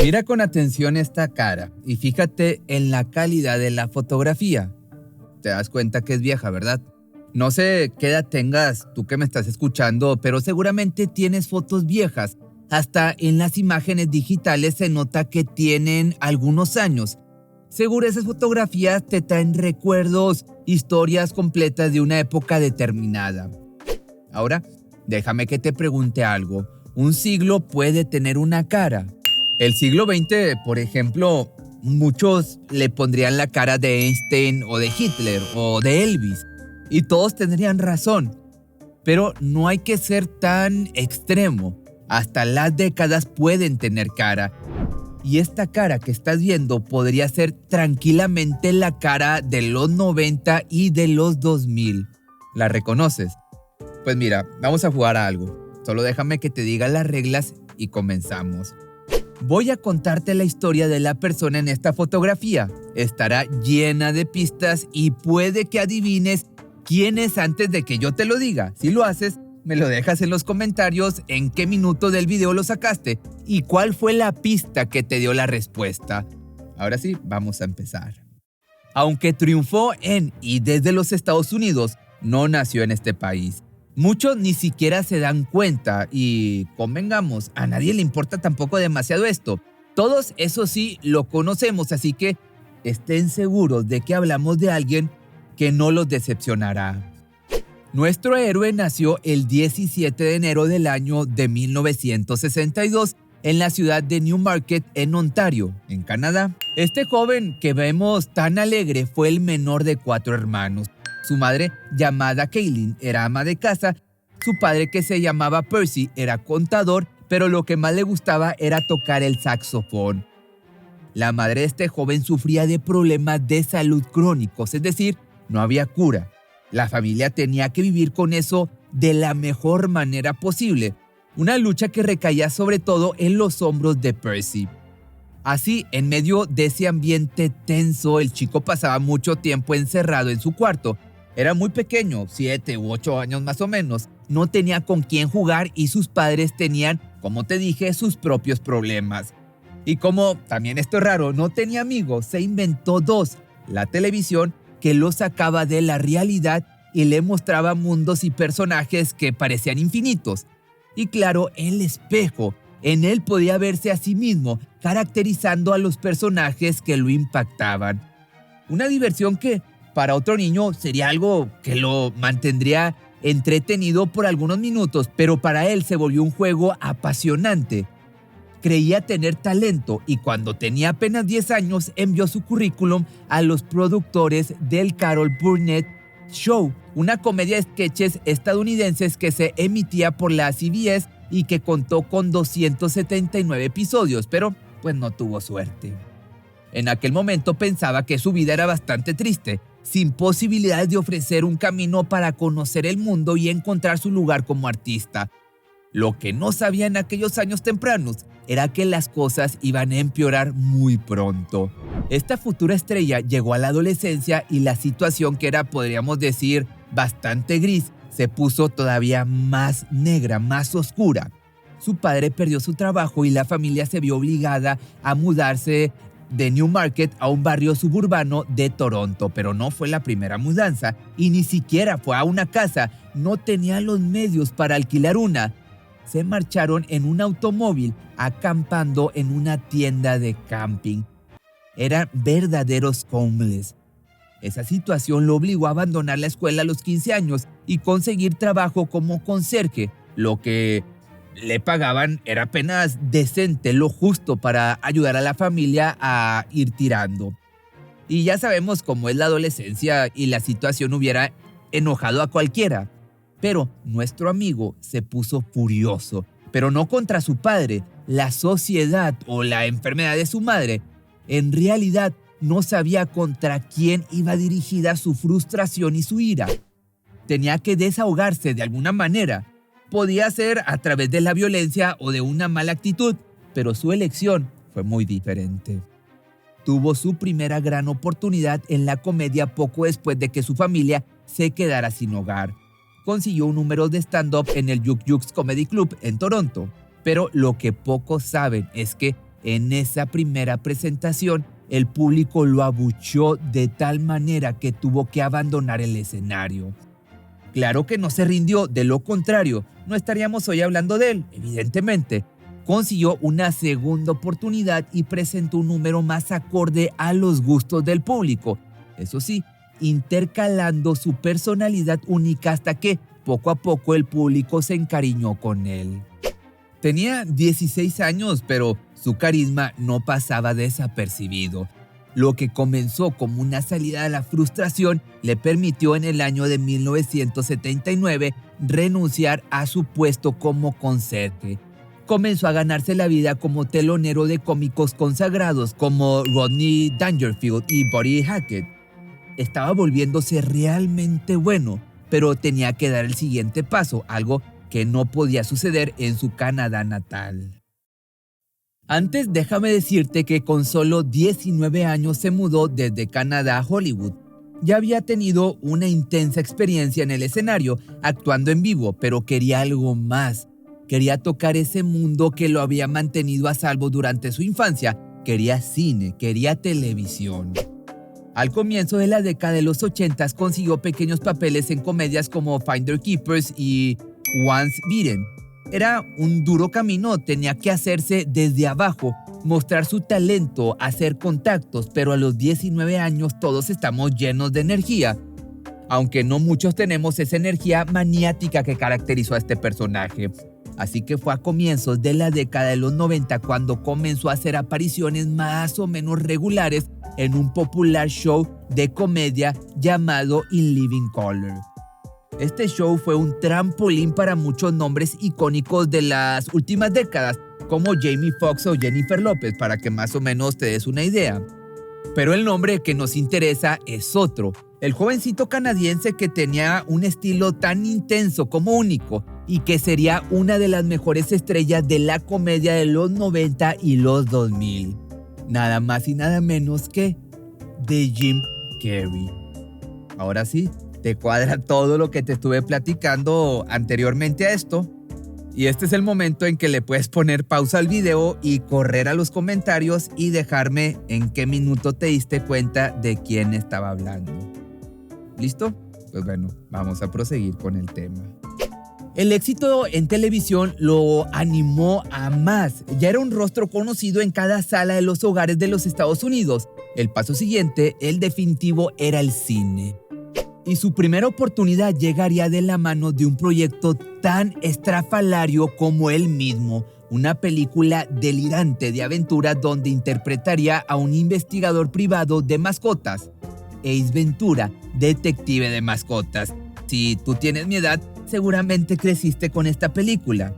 Mira con atención esta cara y fíjate en la calidad de la fotografía. Te das cuenta que es vieja, ¿verdad? No sé qué edad tengas tú que me estás escuchando, pero seguramente tienes fotos viejas. Hasta en las imágenes digitales se nota que tienen algunos años. Seguro esas fotografías te traen recuerdos, historias completas de una época determinada. Ahora, déjame que te pregunte algo. ¿Un siglo puede tener una cara? El siglo XX, por ejemplo, muchos le pondrían la cara de Einstein o de Hitler o de Elvis. Y todos tendrían razón. Pero no hay que ser tan extremo. Hasta las décadas pueden tener cara. Y esta cara que estás viendo podría ser tranquilamente la cara de los 90 y de los 2000. ¿La reconoces? Pues mira, vamos a jugar a algo. Solo déjame que te diga las reglas y comenzamos. Voy a contarte la historia de la persona en esta fotografía. Estará llena de pistas y puede que adivines quién es antes de que yo te lo diga. Si lo haces, me lo dejas en los comentarios en qué minuto del video lo sacaste y cuál fue la pista que te dio la respuesta. Ahora sí, vamos a empezar. Aunque triunfó en y desde los Estados Unidos, no nació en este país. Muchos ni siquiera se dan cuenta y, convengamos, a nadie le importa tampoco demasiado esto. Todos, eso sí, lo conocemos, así que estén seguros de que hablamos de alguien que no los decepcionará. Nuestro héroe nació el 17 de enero del año de 1962 en la ciudad de Newmarket, en Ontario, en Canadá. Este joven que vemos tan alegre fue el menor de 4 hermanos. Su madre, llamada Kaylin, era ama de casa. Su padre, que se llamaba Percy, era contador, pero lo que más le gustaba era tocar el saxofón. La madre de este joven sufría de problemas de salud crónicos, es decir, no había cura. La familia tenía que vivir con eso de la mejor manera posible, una lucha que recaía sobre todo en los hombros de Percy. Así, en medio de ese ambiente tenso, el chico pasaba mucho tiempo encerrado en su cuarto. Era muy pequeño, 7 u 8 años más o menos, no tenía con quién jugar y sus padres tenían, como te dije, sus propios problemas. Y como, también esto es raro, no tenía amigos, se inventó 2, la televisión, que lo sacaba de la realidad y le mostraba mundos y personajes que parecían infinitos. Y claro, el espejo. En él podía verse a sí mismo, caracterizando a los personajes que lo impactaban. Una diversión que, para otro niño, sería algo que lo mantendría entretenido por algunos minutos, pero para él se volvió un juego apasionante. Creía tener talento y cuando tenía apenas 10 años envió su currículum a los productores del Carol Burnett Show, una comedia de sketches estadounidenses que se emitía por la CBS y que contó con 279 episodios, pero pues no tuvo suerte. En aquel momento pensaba que su vida era bastante triste, sin posibilidades de ofrecer un camino para conocer el mundo y encontrar su lugar como artista. Lo que no sabía en aquellos años tempranos era que las cosas iban a empeorar muy pronto. Esta futura estrella llegó a la adolescencia y la situación, que era, podríamos decir, bastante gris, se puso todavía más negra, más oscura. Su padre perdió su trabajo y la familia se vio obligada a mudarse de Newmarket a un barrio suburbano de Toronto, pero no fue la primera mudanza y ni siquiera fue a una casa, no tenía los medios para alquilar una. Se marcharon en un automóvil acampando en una tienda de camping. Eran verdaderos homeless. Esa situación lo obligó a abandonar la escuela a los 15 años y conseguir trabajo como conserje. Lo que le pagaban era apenas decente, lo justo para ayudar a la familia a ir tirando. Y ya sabemos cómo es la adolescencia y la situación hubiera enojado a cualquiera. Pero nuestro amigo se puso furioso, pero no contra su padre, la sociedad o la enfermedad de su madre. En realidad, no sabía contra quién iba dirigida su frustración y su ira. Tenía que desahogarse de alguna manera. Podía ser a través de la violencia o de una mala actitud, pero su elección fue muy diferente. Tuvo su primera gran oportunidad en la comedia poco después de que su familia se quedara sin hogar. Consiguió un número de stand-up en el Yuk Yuk's Comedy Club en Toronto, pero lo que pocos saben es que en esa primera presentación, el público lo abucheó de tal manera que tuvo que abandonar el escenario. Claro que no se rindió, de lo contrario, no estaríamos hoy hablando de él, evidentemente. Consiguió una segunda oportunidad y presentó un número más acorde a los gustos del público. Eso sí, intercalando su personalidad única hasta que, poco a poco, el público se encariñó con él. Tenía 16 años, pero su carisma no pasaba desapercibido. Lo que comenzó como una salida a la frustración le permitió en el año de 1979 renunciar a su puesto como conserje. Comenzó a ganarse la vida como telonero de cómicos consagrados como Rodney Dangerfield y Buddy Hackett. Estaba volviéndose realmente bueno, pero tenía que dar el siguiente paso, algo que no podía suceder en su Canadá natal. Antes, déjame decirte que con solo 19 años se mudó desde Canadá a Hollywood. Ya había tenido una intensa experiencia en el escenario, actuando en vivo, pero quería algo más. Quería tocar ese mundo que lo había mantenido a salvo durante su infancia. Quería cine, quería televisión. Al comienzo de la década de los 80 consiguió pequeños papeles en comedias como Finder Keepers y Once Bitten. Era un duro camino, tenía que hacerse desde abajo, mostrar su talento, hacer contactos, pero a los 19 años todos estamos llenos de energía. Aunque no muchos tenemos esa energía maniática que caracterizó a este personaje. Así que fue a comienzos de la década de los 90 cuando comenzó a hacer apariciones más o menos regulares en un popular show de comedia llamado In Living Color. Este show fue un trampolín para muchos nombres icónicos de las últimas décadas, como Jamie Foxx o Jennifer López, para que más o menos te des una idea. Pero el nombre que nos interesa es otro, el jovencito canadiense que tenía un estilo tan intenso como único y que sería una de las mejores estrellas de la comedia de los 90 y los 2000. Nada más y nada menos que de Jim Carrey. Ahora sí, te cuadra todo lo que te estuve platicando anteriormente a esto. Y este es el momento en que le puedes poner pausa al video y correr a los comentarios y dejarme en qué minuto te diste cuenta de quién estaba hablando. ¿Listo? Pues bueno, vamos a proseguir con el tema. El éxito en televisión lo animó a más. Ya era un rostro conocido en cada sala de los hogares de los Estados Unidos. El paso siguiente, el definitivo, era el cine. Y su primera oportunidad llegaría de la mano de un proyecto tan estrafalario como él mismo, una película delirante de aventura donde interpretaría a un investigador privado de mascotas. Ace Ventura, detective de mascotas. Si tú tienes mi edad, seguramente creciste con esta película.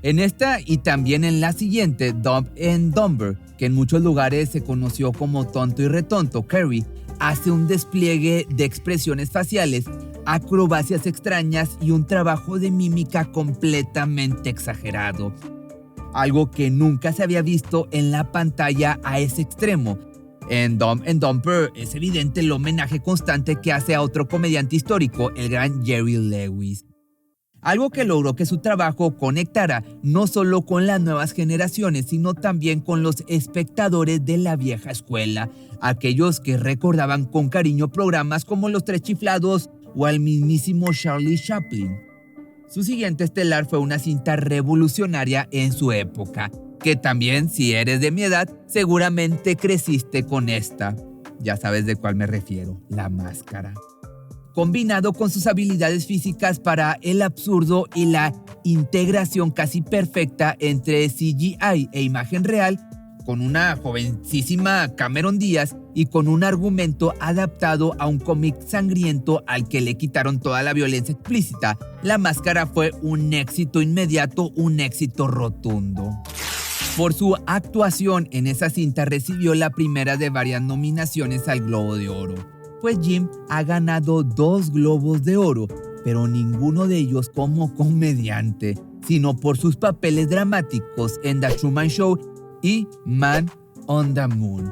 En esta y también en la siguiente, Dumb and Dumber, que en muchos lugares se conoció como Tonto y Retonto, Carrey hace un despliegue de expresiones faciales, acrobacias extrañas y un trabajo de mímica completamente exagerado. Algo que nunca se había visto en la pantalla a ese extremo. En Dumb and Dumber es evidente el homenaje constante que hace a otro comediante histórico, el gran Jerry Lewis. Algo que logró que su trabajo conectara no solo con las nuevas generaciones, sino también con los espectadores de la vieja escuela, aquellos que recordaban con cariño programas como Los Tres Chiflados o al mismísimo Charlie Chaplin. Su siguiente estelar fue una cinta revolucionaria en su época, que también, si eres de mi edad, seguramente creciste con esta. Ya sabes de cuál me refiero, La Máscara. Combinado con sus habilidades físicas para el absurdo y la integración casi perfecta entre CGI e imagen real, con una jovencísima Cameron Díaz y con un argumento adaptado a un cómic sangriento al que le quitaron toda la violencia explícita, La Máscara fue un éxito inmediato, un éxito rotundo. Por su actuación en esa cinta recibió la primera de varias nominaciones al Globo de Oro. Pues Jim ha ganado 2 Globos de Oro, pero ninguno de ellos como comediante, sino por sus papeles dramáticos en The Truman Show y Man on the Moon.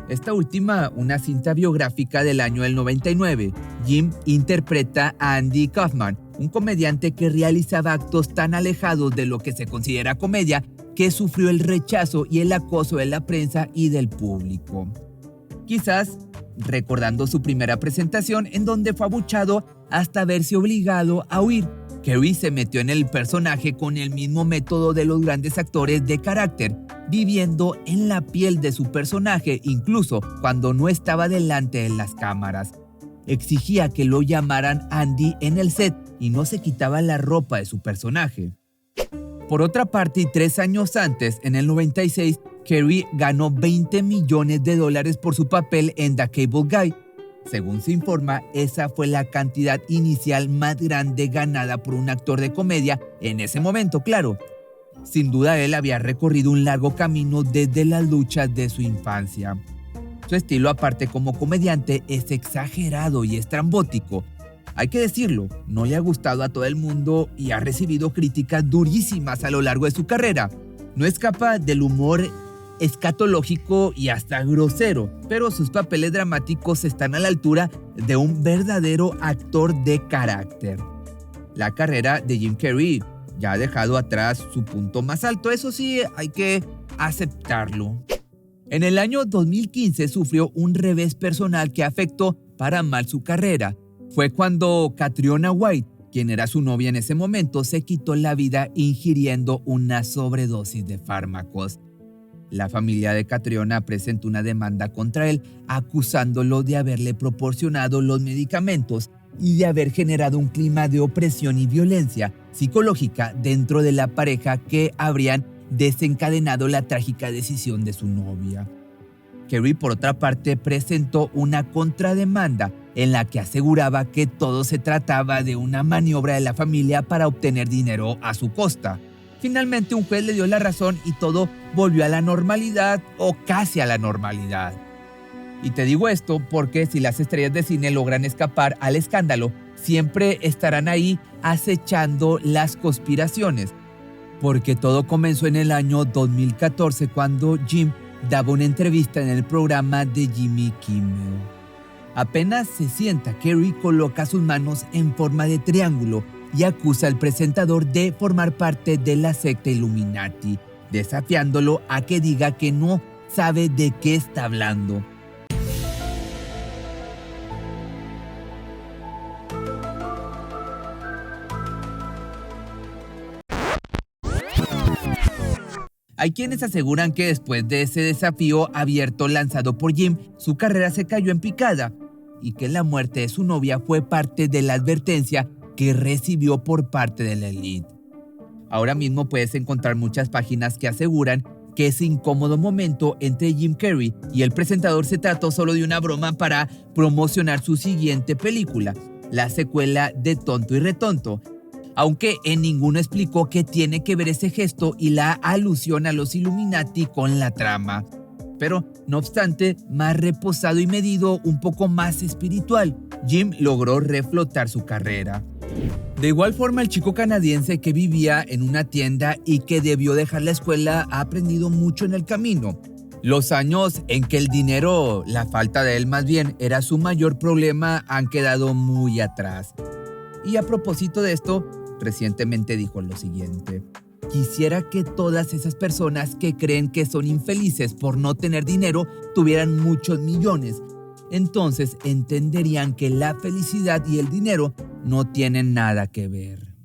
Esta última, una cinta biográfica del año del 99. Jim interpreta a Andy Kaufman, un comediante que realizaba actos tan alejados de lo que se considera comedia que sufrió el rechazo y el acoso de la prensa y del público. Quizás recordando su primera presentación en donde fue abuchado hasta verse obligado a huir. Carey se metió en el personaje con el mismo método de los grandes actores de carácter, viviendo en la piel de su personaje incluso cuando no estaba delante de las cámaras. Exigía que lo llamaran Andy en el set y no se quitaba la ropa de su personaje. Por otra parte, y 3 años antes, en el 96, Carey ganó $20 millones por su papel en The Cable Guy. Según se informa, esa fue la cantidad inicial más grande ganada por un actor de comedia en ese momento, claro. Sin duda él había recorrido un largo camino desde las luchas de su infancia. Su estilo, aparte como comediante, es exagerado y estrambótico. Hay que decirlo, no le ha gustado a todo el mundo y ha recibido críticas durísimas a lo largo de su carrera. No escapa del humor escatológico y hasta grosero, pero sus papeles dramáticos están a la altura de un verdadero actor de carácter. La carrera de Jim Carrey ya ha dejado atrás su punto más alto, eso sí, hay que aceptarlo. En el año 2015 sufrió un revés personal que afectó para mal su carrera. Fue cuando Catriona White, quien era su novia en ese momento, se quitó la vida ingiriendo una sobredosis de fármacos. La familia de Catriona presentó una demanda contra él, acusándolo de haberle proporcionado los medicamentos y de haber generado un clima de opresión y violencia psicológica dentro de la pareja que habrían desencadenado la trágica decisión de su novia. Carey, por otra parte, presentó una contrademanda en la que aseguraba que todo se trataba de una maniobra de la familia para obtener dinero a su costa. Finalmente, un juez le dio la razón y todo volvió a la normalidad o casi a la normalidad. Y te digo esto porque si las estrellas de cine logran escapar al escándalo, siempre estarán ahí acechando las conspiraciones. Porque todo comenzó en el año 2014 cuando Jim daba una entrevista en el programa de Jimmy Kimmel. Apenas se sienta, Carey coloca sus manos en forma de triángulo y acusa al presentador de formar parte de la secta Illuminati, desafiándolo a que diga que no sabe de qué está hablando. Hay quienes aseguran que después de ese desafío abierto lanzado por Jim, su carrera se cayó en picada y que la muerte de su novia fue parte de la advertencia que recibió por parte de la élite. Ahora mismo puedes encontrar muchas páginas que aseguran que ese incómodo momento entre Jim Carrey y el presentador se trató solo de una broma para promocionar su siguiente película, la secuela de Tonto y Retonto, aunque en ninguno explicó qué tiene que ver ese gesto y la alusión a los Illuminati con la trama. Pero, no obstante, más reposado y medido, un poco más espiritual, Jim logró reflotar su carrera. De igual forma, el chico canadiense que vivía en una tienda y que debió dejar la escuela ha aprendido mucho en el camino. Los años en que el dinero, la falta de él más bien, era su mayor problema han quedado muy atrás. Y a propósito de esto, recientemente dijo lo siguiente: quisiera que todas esas personas que creen que son infelices por no tener dinero tuvieran muchos millones. Entonces entenderían que la felicidad y el dinero no tienen nada que ver.